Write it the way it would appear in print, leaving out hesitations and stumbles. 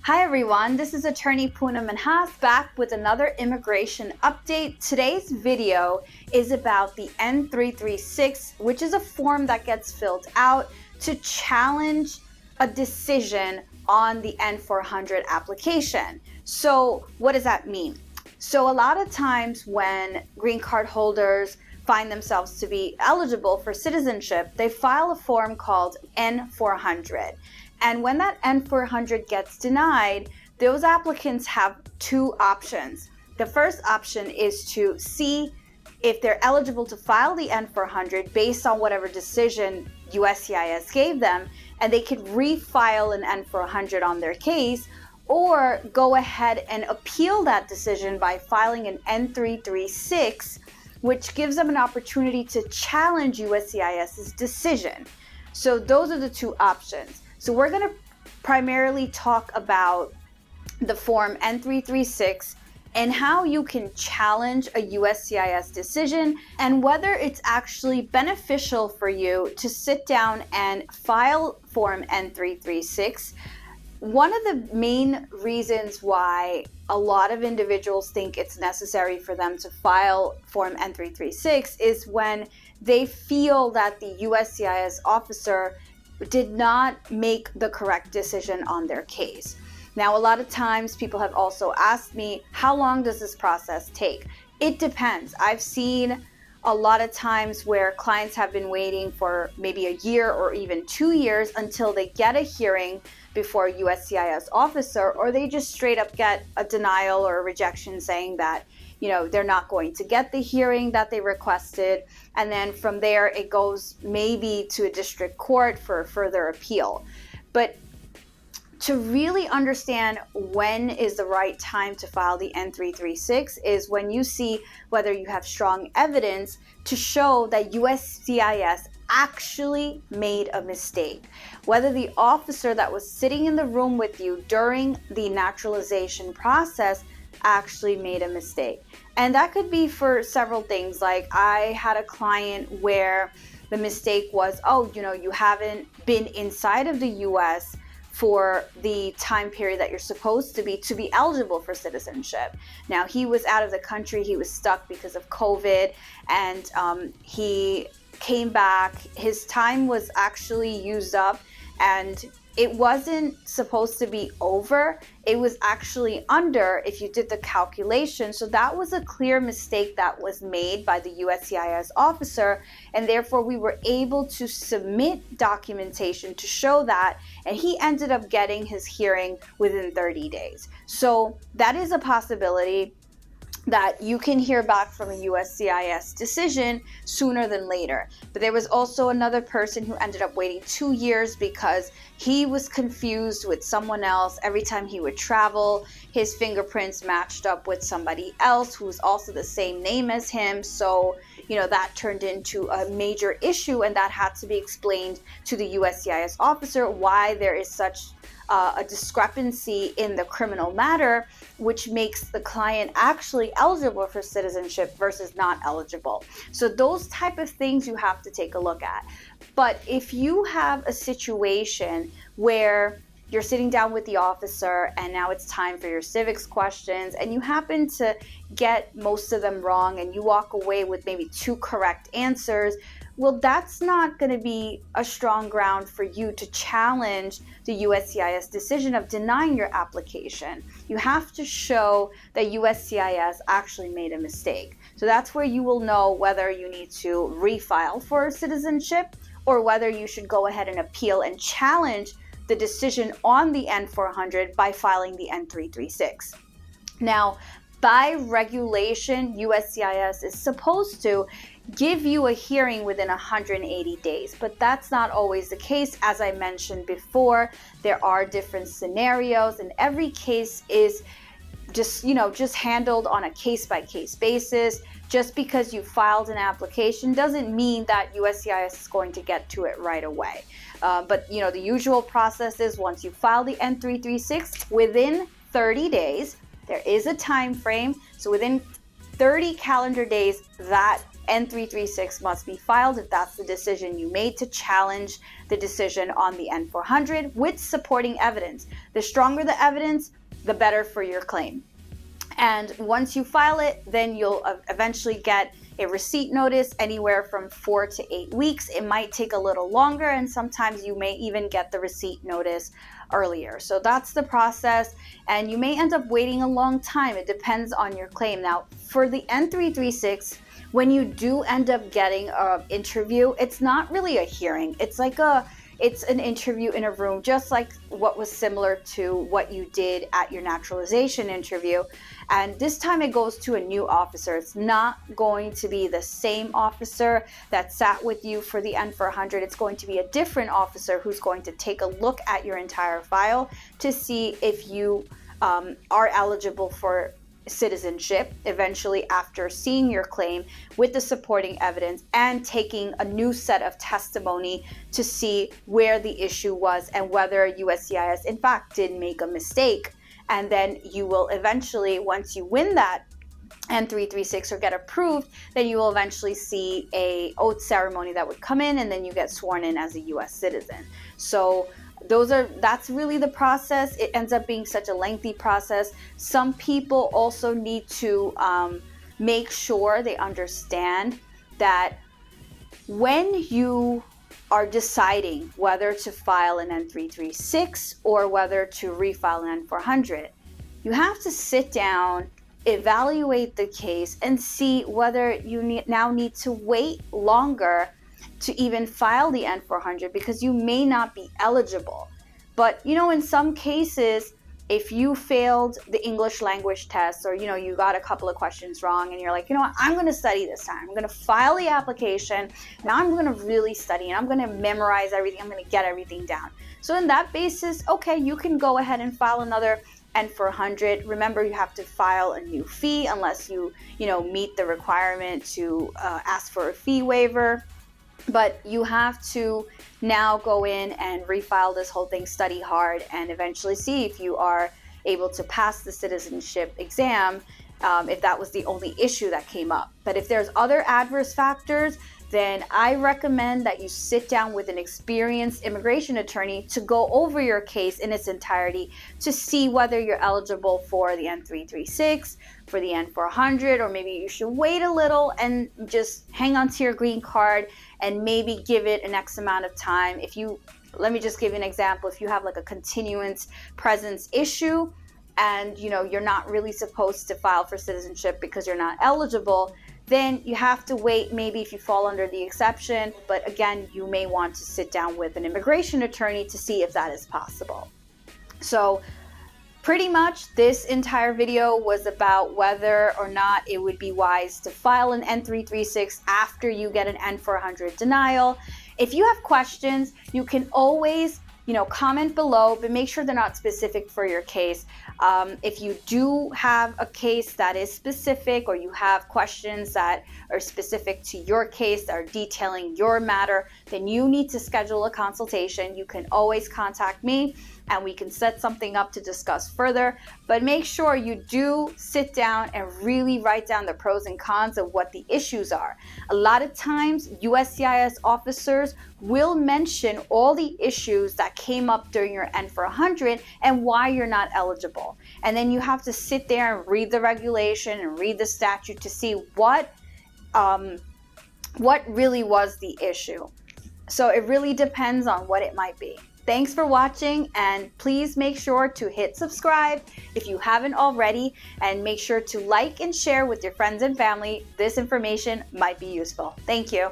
Hi everyone, this is Attorney Poonam Minhas back with another immigration update. Today's video is about the N-336, which is a form that gets filled out to challenge a decision on the N400 application. So what does that mean? So a lot of times when green card holders find themselves to be eligible for citizenship, they file a form called N400. And when that N400 gets denied, those applicants have two options. The first option is to see if they're eligible to file the N400 based on whatever decision USCIS gave them, and they could refile an N400 on their case, or go ahead and appeal that decision by filing an N336, which gives them an opportunity to challenge USCIS's decision. So those are the two options. So we're going to primarily talk about the form N336 and how you can challenge a USCIS decision and whether it's actually beneficial for you to sit down and file form N336. One of the main reasons why a lot of individuals think it's necessary for them to file form N336 is when they feel that the USCIS officer did not make the correct decision on their case. Now, a lot of times people have also asked me, how long does this process take? It depends. I've seen a lot of times where clients have been waiting for maybe a year or even 2 years until they get a hearing before a USCIS officer, or they just straight up get a denial or a rejection saying that they're not going to get the hearing that they requested. And then from there, it goes maybe to a district court for further appeal. But to really understand when is the right time to file the N336 is when you see whether you have strong evidence to show that USCIS actually made a mistake. Whether the officer that was sitting in the room with you during the naturalization process actually made a mistake. And that could be for several things. Like I had a client where the mistake was, you haven't been inside of the US for the time period that you're supposed to be eligible for citizenship. Now, he was out of the country, he was stuck because of COVID, and he came back. His time was actually used up, and it wasn't supposed to be over. It was actually under if you did the calculation. So that was a clear mistake that was made by the USCIS officer. And therefore we were able to submit documentation to show that. And he ended up getting his hearing within 30 days. So that is a possibility that you can hear back from a USCIS decision sooner than later. But there was also another person who ended up waiting 2 years because he was confused with someone else. Every time he would travel, his fingerprints matched up with somebody else who was also the same name as him. So, that turned into a major issue, and that had to be explained to the USCIS officer why there is such a discrepancy in the criminal matter, which makes the client actually eligible for citizenship versus not eligible. So those type of things you have to take a look at. But if you have a situation where you're sitting down with the officer and now it's time for your civics questions and you happen to get most of them wrong and you walk away with maybe 2 correct answers, well, that's not going to be a strong ground for you to challenge the USCIS decision of denying your application. You have to show that USCIS actually made a mistake. So that's where you will know whether you need to refile for citizenship or whether you should go ahead and appeal and challenge the decision on the N400 by filing the N336. Now, by regulation, USCIS is supposed to give you a hearing within 180 days, but that's not always the case. As I mentioned before, there are different scenarios, and every case is just handled on a case-by-case basis. Just because you filed an application doesn't mean that USCIS is going to get to it right away. But the usual process is once you file the N336 within 30 days, there is a time frame. So within 30 calendar days, that N336 must be filed if that's the decision you made to challenge the decision on the N400 with supporting evidence. The stronger the evidence, the better for your claim. And once you file it, then you'll eventually get a receipt notice anywhere from 4 to 8 weeks. It might take a little longer, and sometimes you may even get the receipt notice earlier. So that's the process, and you may end up waiting a long time. It depends on your claim. Now, for the N336, when you do end up getting an interview, it's not really a hearing. It's an interview in a room, just like what was similar to what you did at your naturalization interview. And this time it goes to a new officer. It's not going to be the same officer that sat with you for the N400. It's going to be a different officer who's going to take a look at your entire file to see if you are eligible for citizenship eventually, after seeing your claim with the supporting evidence and taking a new set of testimony to see where the issue was and whether USCIS in fact did make a mistake. And then you will eventually, once you win that N336 or get approved, then you will eventually see a oath ceremony that would come in, and then you get sworn in as a US citizen. So that's really the process. It ends up being such a lengthy process. Some people also need to make sure they understand that when you are deciding whether to file an N336 or whether to refile an N400, you have to sit down, evaluate the case, and see whether you now need to wait longer to even file the N400 because you may not be eligible. But in some cases, if you failed the English language test, or you got a couple of questions wrong, and you're like, what, I'm going to study this time. I'm going to file the application, and I'm going to really study, and I'm going to memorize everything. I'm going to get everything down. So in that basis, okay, you can go ahead and file another N400. Remember, you have to file a new fee unless you meet the requirement to ask for a fee waiver. But you have to now go in and refile this whole thing, study hard, and eventually see if you are able to pass the citizenship exam, if that was the only issue that came up. But if there's other adverse factors, then I recommend that you sit down with an experienced immigration attorney to go over your case in its entirety to see whether you're eligible for the N336, for the N400, or maybe you should wait a little and just hang on to your green card and maybe give it an X amount of time. Let me just give you an example. If you have like a continuance presence issue and you're not really supposed to file for citizenship because you're not eligible, then you have to wait maybe if you fall under the exception. But again, you may want to sit down with an immigration attorney to see if that is possible. So pretty much this entire video was about whether or not it would be wise to file an N336 after you get an N400 denial. If you have questions, you can always comment below, but make sure they're not specific for your case. If you do have a case that is specific, or you have questions that are specific to your case, that are detailing your matter, then you need to schedule a consultation. You can always contact me and we can set something up to discuss further. But make sure you do sit down and really write down the pros and cons of what the issues are. A lot of times, USCIS officers will mention all the issues that came up during your N400 and why you're not eligible. And then you have to sit there and read the regulation and read the statute to see what really was the issue. So it really depends on what it might be. Thanks for watching, and please make sure to hit subscribe if you haven't already, and make sure to like and share with your friends and family. This information might be useful. Thank you.